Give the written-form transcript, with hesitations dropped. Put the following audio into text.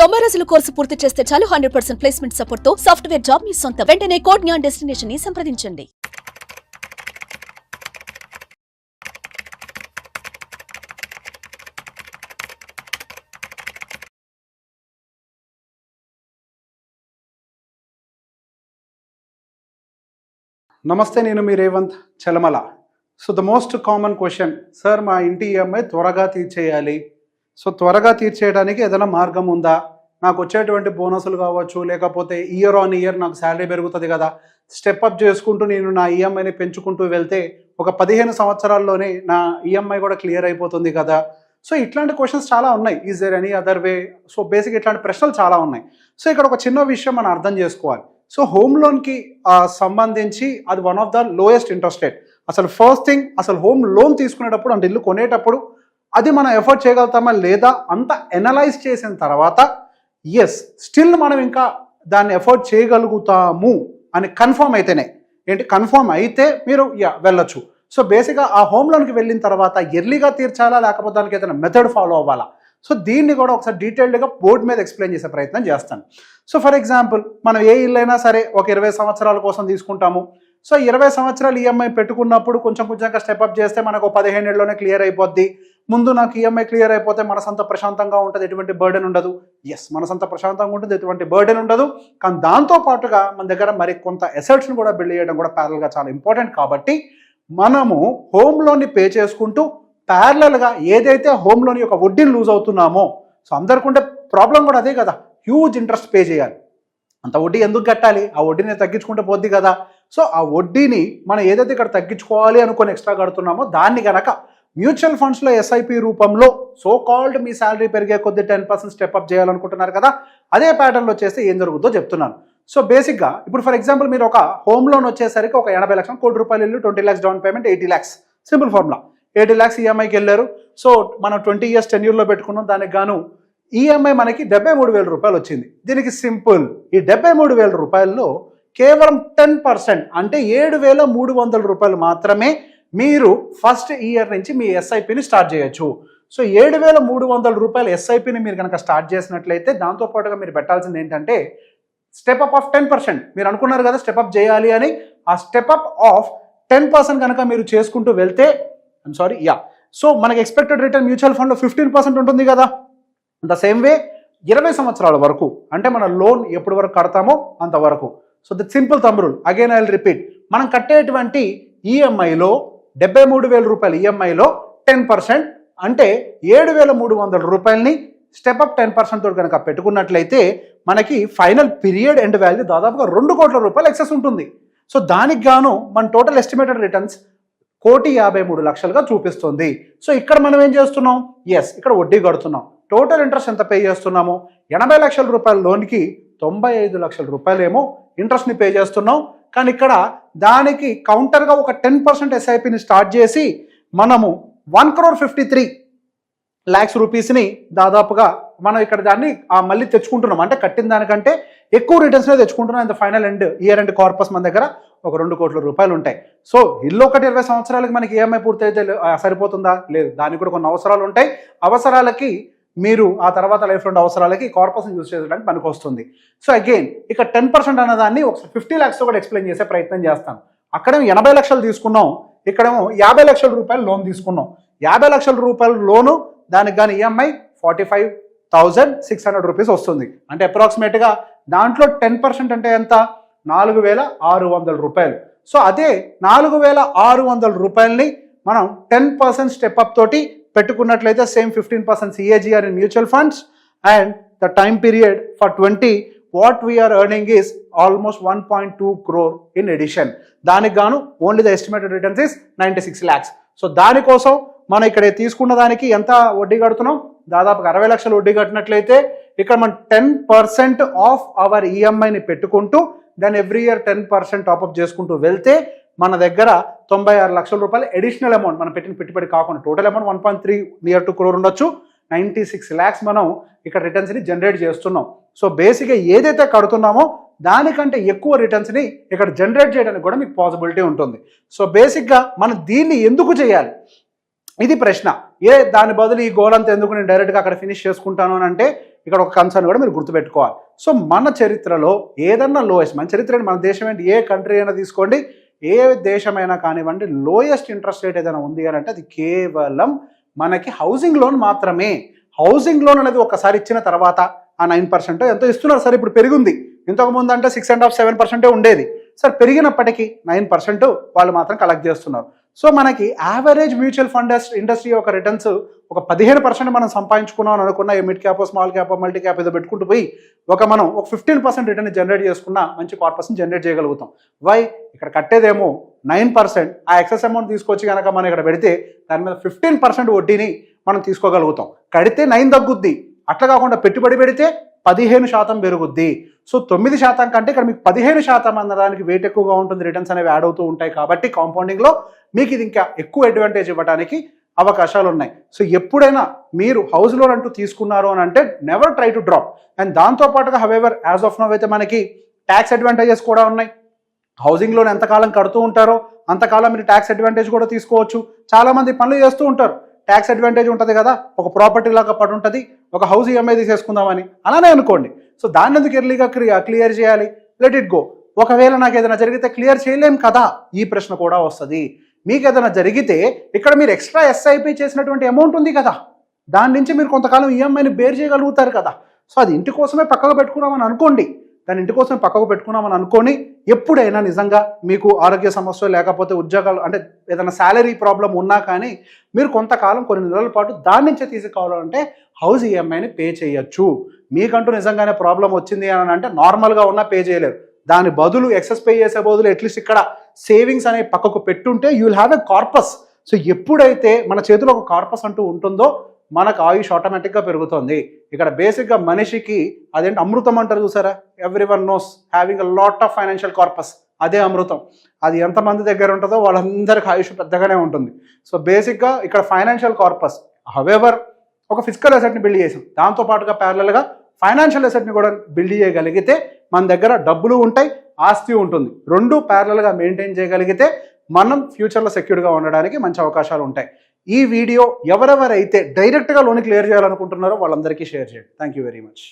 90 రోజుల కోర్సు పూర్తి చేస్తే చాలు 100% ప్లేస్మెంట్ సపోర్ట్ తో సాఫ్ట్వేర్ జాబ్ మీ సొంతం. వెంటనే కోడ్ జ్ఞాన్ డెస్టినేషన్ ని సంప్రదించండి. నమస్తే, నేను మీ Revanth Chalamala. So the most common question, sir మా ఇంటి ఈఎంఐ త్వరగా తీర్చేయాలి, సో త్వరగా తీర్చేయడానికి ఏదైనా మార్గం ఉందా? నాకు వచ్చేటువంటి బోనసులు కావచ్చు, లేకపోతే ఇయర్ ఆన్ ఇయర్ నాకు శాలరీ పెరుగుతుంది కదా, స్టెప్ అప్ చేసుకుంటూ నేను నా ఈఎంఐని పెంచుకుంటూ వెళ్తే ఒక 15 సంవత్సరాల్లోనే నా ఈఎంఐ కూడా క్లియర్ అయిపోతుంది కదా. సో ఇట్లాంటి క్వశ్చన్స్ చాలా ఉన్నాయి. Is there any other way? So basic ఇట్లాంటి ప్రశ్నలు చాలా ఉన్నాయి. సో ఇక్కడ ఒక చిన్న విషయం మనం అర్థం చేసుకోవాలి. సో హోమ్ లోన్కి సంబంధించి అది one of the lowest interest rate. అసలు ఫస్ట్ థింగ్, అసలు హోమ్ లోన్ తీసుకునేటప్పుడు అంటే ఇల్లు కొనేటప్పుడు అది మనం ఎఫర్ట్ చేయగలుగుతామా లేదా అంత ఎనలైజ్ చేసిన తర్వాత ఎస్ స్టిల్ మనం ఇంకా దాన్ని ఎఫర్ట్ చేయగలుగుతాము అని కన్ఫర్మ్ అయితేనే, కన్ఫర్మ్ అయితే మీరు వెళ్ళొచ్చు. సో బేసిక్గా ఆ హోమ్ లోన్కి వెళ్ళిన తర్వాత ఎర్లీగా తీర్చాలా లేకపోతే దానికి ఏదైనా మెథడ్ ఫాలో అవ్వాలా? సో దీన్ని కూడా ఒకసారి డీటెయిల్డ్గా బోర్డు మీద ఎక్స్ప్లెయిన్ చేసే ప్రయత్నం చేస్తాను. సో ఫర్ ఎగ్జాంపుల్, మనం ఏ ఇల్లు అయినా సరే ఒక 20 సంవత్సరాల కోసం తీసుకుంటాము. సో 20 సంవత్సరాలు ఈఎంఐ పెట్టుకున్నప్పుడు కొంచెంగా స్టెప్అప్ చేస్తే మనకు 15 ఏళ్ళలోనే క్లియర్ అయిపోద్ది. ముందు నాకు ఈఎంఐ క్లియర్ అయిపోతే మనసంతా ప్రశాంతంగా ఉంటుంది, ఎటువంటి బర్డెన్ ఉండదు. ఎస్, మనసంతా ప్రశాంతంగా ఉంటుంది, ఎటువంటి బర్డెన్ ఉండదు. కానీ దాంతో పాటుగా మన దగ్గర మరి కొంత అసెట్స్ని కూడా బిల్డ్ చేయడం కూడా ప్యారల్గా చాలా ఇంపార్టెంట్. కాబట్టి మనము హోమ్ లోన్ని పే చేసుకుంటూ ప్యారలల్గా ఏదైతే హోమ్ లోన్ యొక్క వడ్డీని లూజ్ అవుతున్నామో, సో అందరికీ ఉండే ప్రాబ్లం కూడా అదే కదా, హ్యూజ్ ఇంట్రెస్ట్ పే చేయాలి. అంత వడ్డీ ఎందుకు కట్టాలి? ఆ వడ్డీని తగ్గించుకుంటే పోద్ది కదా. సో ఆ వడ్డీని మనం ఏదైతే ఇక్కడ తగ్గించుకోవాలి అనుకొని ఎక్స్ట్రా కడుతున్నామో దాన్ని కనుక మ్యూచువల్ ఫండ్స్లో ఎస్ఐపి రూపంలో సో కాల్డ్ మీ శాలరీ పెరిగే కొద్ది 10% స్టెప్అప్ చేయాలనుకుంటున్నారు కదా, అదే ప్యాటర్న్లో చేస్తే ఏం జరుగుతుందో చెప్తున్నాను. సో బేసిక్గా ఇప్పుడు ఫర్ ఎగ్జాంపుల్ మీరు ఒక హోమ్ లోన్ వచ్చేసరికి ఒక 80 లక్షలు, ₹1 కోటి ఇల్లు, 20 lakhs down payment, 80 lakhs simple formula. 80 lakhs ఈఎంఐకి వెళ్ళారు. సో మనం 20 years టెన్యూర్లో పెట్టుకున్నాం. దానికి గాను ఈఎంఐ మనకి ₹73,000 వచ్చింది. దీనికి సింపుల్, ఈ ₹73,000లో కేవలం 10% అంటే ₹7,300 మాత్రమే మీరు ఫస్ట్ ఇయర్ నుంచి మీ ఎస్ఐపిని స్టార్ట్ చేయొచ్చు. సో ₹7,300 ఎస్ఐపిని మీరు కనుక స్టార్ట్ చేసినట్లయితే దాంతోపాటుగా మీరు పెట్టాల్సింది ఏంటంటే స్టెప్అప్ ఆఫ్ 10%. మీరు అనుకున్నారు కదా స్టెప్అప్ చేయాలి అని, ఆ స్టెప్అప్ ఆఫ్ 10% కనుక మీరు చేసుకుంటూ వెళ్తే సో మనకి ఎక్స్పెక్టెడ్ రిటర్న్ మ్యూచువల్ ఫండ్లో 15% ఉంటుంది కదా. ద సేమ్ వే 20 సంవత్సరాల వరకు అంటే మన లోన్ ఎప్పటి వరకు కడతామో అంతవరకు. So the simple thumb rule, again I will repeat, మనం కట్టేటువంటి ఈఎంఐలో ₹73,000 ఈఎంఐలో 10% అంటే ₹7,300ని స్టెప్అప్ 10% తోటి కనుక పెట్టుకున్నట్లయితే మనకి ఫైనల్ పీరియడ్ ఎండ్ వాల్యూ దాదాపుగా ₹2 కోట్ల ఎక్సెస్ ఉంటుంది. సో దానికి గాను మన టోటల్ ఎస్టిమేటెడ్ రిటర్న్స్ ₹1,53,00,000గా చూపిస్తుంది. సో ఇక్కడ మనం ఏం చేస్తున్నాం? ఎస్, ఇక్కడ వడ్డీ కడుతున్నాం. టోటల్ ఇంట్రెస్ట్ ఎంత పే చేస్తున్నాము? ₹80 లక్షల లోన్కి ₹95 లక్షల ఏమో ఇంట్రెస్ట్ని పే చేస్తున్నాం. కానీ ఇక్కడ దానికి కౌంటర్గా ఒక 10% ఎస్ఐపిని స్టార్ట్ చేసి మనము ₹1,53,00,000ని దాదాపుగా మనం ఇక్కడ దాన్ని మళ్ళీ తెచ్చుకుంటున్నాం. అంటే కట్టిన దానికంటే ఎక్కువ రిటర్న్స్నే తెచ్చుకుంటున్నాం. ఇంత final end year end corpus మన దగ్గర ఒక ₹2 కోట్ల ఉంటాయి. సో ఇల్లు ఒకటి 20 సంవత్సరాలకి మనకి ఈఎంఐ పూర్తయితే సరిపోతుందా? లేదు, దానికి కూడా కొన్ని అవసరాలు ఉంటాయి. అవసరాలకి మీరు ఆ తర్వాత లైఫ్ లాంగ్ అవసరాలకి కార్పస్ని యూజ్ చేయడానికి పనికి వస్తుంది. సో అగైన్ ఇక్కడ 10% అన్నదాన్ని ఒక 50 lakhs కూడా ఎక్స్ప్లెయిన్ చేసే ప్రయత్నం చేస్తాను. అక్కడేమో 80 లక్షలు తీసుకున్నాం, ఇక్కడేమో ₹50 లక్షల లోన్ తీసుకున్నాం. ₹50 లక్షల లోను, దానికి కానీ ఈఎంఐ ₹45,600 వస్తుంది. అంటే అప్రాక్సిమేట్గా దాంట్లో 10% అంటే ఎంత? ₹4,600. సో అదే ₹4,600ని మనం 10% స్టెప్అప్ తోటి పెట్టుకున్నట్లయితే same 15% CAGR in mutual funds and the time period for 20 what we are earning is almost 1.2 crore in addition. దానికి గాను only the estimated returns is 96 lakhs. So దానికోసం మనం ఇక్కడ తీసుకున్న దానికి ఎంత వడ్డీ కడుతున్నాం? దాదాపుగా 60 లక్షలు వడ్డీ కట్టినట్లయితే ఇక్కడ మనం 10% ఆఫ్ అవర్ ఈఎంఐని పెట్టుకుంటూ దాన్ని ఎవ్రీ ఇయర్ 10% టాప్అప్ చేసుకుంటూ వెళ్తే మన దగ్గర ₹96 లక్షల అడిషనల్ అమౌంట్ మనం పెట్టిన పెట్టుబడి కాకుండా total amount 1.3 near to crore ఉండొచ్చు. 96 lakhs మనం ఇక్కడ రిటర్న్స్ని జనరేట్ చేస్తున్నాం. సో బేసిక్గా ఏదైతే కడుతున్నామో దానికంటే ఎక్కువ రిటర్న్స్ని ఇక్కడ జనరేట్ చేయడానికి కూడా మీకు పాసిబిలిటీ ఉంటుంది. సో బేసిక్గా మనం దీన్ని ఎందుకు చేయాలి? ఇది ప్రశ్న. దాని బదులు ఈ గోల్ అంతా ఎందుకు నేను డైరెక్ట్గా అక్కడ ఫినిష్ చేసుకుంటాను అని అంటే ఇక్కడ ఒక కన్సర్న్ కూడా మీరు గుర్తుపెట్టుకోవాలి. సో మన చరిత్రలో ఏదన్నా లోయెస్ట్, మన చరిత్ర మన దేశం ఏంటి, ఏ కంట్రీ అయినా తీసుకోండి, ఏ దేశమైనా కానివ్వండి, లోయెస్ట్ ఇంట్రెస్ట్ రేట్ ఏదైనా ఉంది అని అంటే అది కేవలం మనకి హౌసింగ్ లోన్ మాత్రమే. హౌసింగ్ లోన్ అనేది ఒకసారి ఇచ్చిన తర్వాత ఆ 9% ఎంతో ఇస్తున్నారు. సరే ఇప్పుడు పెరిగింది, ఇంతకుముందు అంటే 6.5-7% ఉండేది. సార్ పెరిగినప్పటికీ 9% వాళ్ళు మాత్రం కలెక్ట్ చేస్తున్నారు. సో మనకి యావరేజ్ మ్యూచువల్ ఫండ్ ఇండస్ట్రీ యొక్క రిటర్న్స్ ఒక 15% మనం సంపాదించుకున్నాం అని అనుకున్న ఏ mid cap, small cap, multi cap ఏదో పెట్టుకుంటూ పోయి మనం ఒక 15% రిటర్న్ జనరేట్ చేసుకున్న మంచి కార్పస్ని జనరేట్ చేయగలుగుతాం. వై? ఇక్కడ కట్టేదేమో 9%, ఆ ఎక్సెస్ అమౌంట్ తీసుకొచ్చి కనుక మనం ఇక్కడ పెడితే దాని మీద 15% వడ్డీని మనం తీసుకోగలుగుతాం. కడితే 9 తగ్గుద్ది, అట్లా కాకుండా పెట్టుబడి పెడితే 15% పెరుగుద్ది. సో 9% కంటే ఇక్కడ మీకు 15% అన్నదానికి వెయిట్ ఎక్కువగా ఉంటుంది, రిటర్న్స్ అనేవి యాడ్ అవుతూ ఉంటాయి. కాబట్టి కాంపౌండింగ్లో మీకు ఇది ఇంకా ఎక్కువ అడ్వాంటేజ్ ఇవ్వడానికి అవకాశాలు ఉన్నాయి. సో ఎప్పుడైనా మీరు హౌస్ లోన్ అంటూ తీసుకున్నారు అని అంటే never try to drop. And దాంతోపాటుగా హవెవర్ యాజ్ ఆఫ్ నౌ అయితే మనకి ట్యాక్స్ అడ్వాంటేజెస్ కూడా ఉన్నాయి. హౌసింగ్ లోన్ ఎంతకాలం కడుతూ ఉంటారో అంతకాలం మీరు ట్యాక్స్ అడ్వాంటేజ్ కూడా తీసుకోవచ్చు. చాలామంది పనులు చేస్తూ ఉంటారు, ట్యాక్స్ అడ్వాంటేజ్ ఉంటుంది కదా, ఒక ప్రాపర్టీ లాగా పడి ఉంటుంది, ఒక హౌస్ ఈఎంఐ తీసేసుకుందామని అలానే అనుకోండి. సో దాన్ని ఎందుకు ఎర్లీగా క్లియర్ చేయాలి? Let it go. ఒకవేళ నాకు ఏదైనా జరిగితే క్లియర్ చేయలేం కదా, ఈ ప్రశ్న కూడా వస్తుంది. మీకు ఏదైనా జరిగితే ఇక్కడ మీరు ఎక్స్ట్రా ఎస్ఐపి చేసినటువంటి అమౌంట్ ఉంది కదా, దాని నుంచి మీరు కొంతకాలం ఈఎంఐని బేర్ చేయగలుగుతారు కదా. సో అది ఇంటి కోసమే పక్కకు పెట్టుకున్నామని అనుకోండి, దాని ఇంటి కోసమే పక్కకు పెట్టుకున్నామని అనుకొని ఎప్పుడైనా నిజంగా మీకు ఆరోగ్య సమస్య లేకపోతే ఉద్యోగాలు అంటే ఏదైనా శాలరీ ప్రాబ్లం ఉన్నా కానీ మీరు కొంతకాలం కొన్ని నెలల పాటు దాని నుంచే తీసుకోవాలంటే హౌస్ ఈఎంఐని పే చేయొచ్చు. మీకంటూ నిజంగానే ప్రాబ్లం వచ్చింది అని అంటే నార్మల్గా ఉన్నా పే చేయలేరు, దాని బదులు ఎక్సెస్ పే చేసే బదులు అట్లీస్ట్ ఇక్కడ సేవింగ్స్ అనే పక్కకు పెట్టుంటే you will have a corpus. So ఎప్పుడైతే మన చేతిలో ఒక కార్పస్ అంటూ ఉంటుందో మనకు ఆయుష్ ఆటోమేటిక్గా పెరుగుతుంది. ఇక్కడ బేసిక్గా మనిషికి అదేంటి అమృతం అంటారు చూసారా, everyone knows having a lot of financial corpus, అదే అమృతం. అది ఎంతమంది దగ్గర ఉంటుందో వాళ్ళందరికీ ఆయుష్ పెద్దగానే ఉంటుంది. సో బేసిక్గా ఇక్కడ ఫైనాన్షియల్ కార్పస్, హవెవర్ ఒక ఫిజికల్ అసెట్ని బిల్డ్ చేసాం, దాంతోపాటుగా ప్యారలల్గా ఫైనాన్షియల్ అసెట్ని కూడా బిల్డ్ చేయగలిగితే మన దగ్గర డబ్బులు ఉంటాయి, ఆస్తి ఉంటుంది. రెండు ప్యారలల్గా మెయింటైన్ చేయగలిగితే మనం ఫ్యూచర్లో సెక్యూర్గా ఉండడానికి మంచి అవకాశాలు ఉంటాయి. ఈ వీడియో ఎవరెవరైతే డైరెక్ట్గా లోన్ క్లియర్ చేయాలనుకుంటున్నారో వాళ్ళందరికీ షేర్ చేయండి. Thank you very much.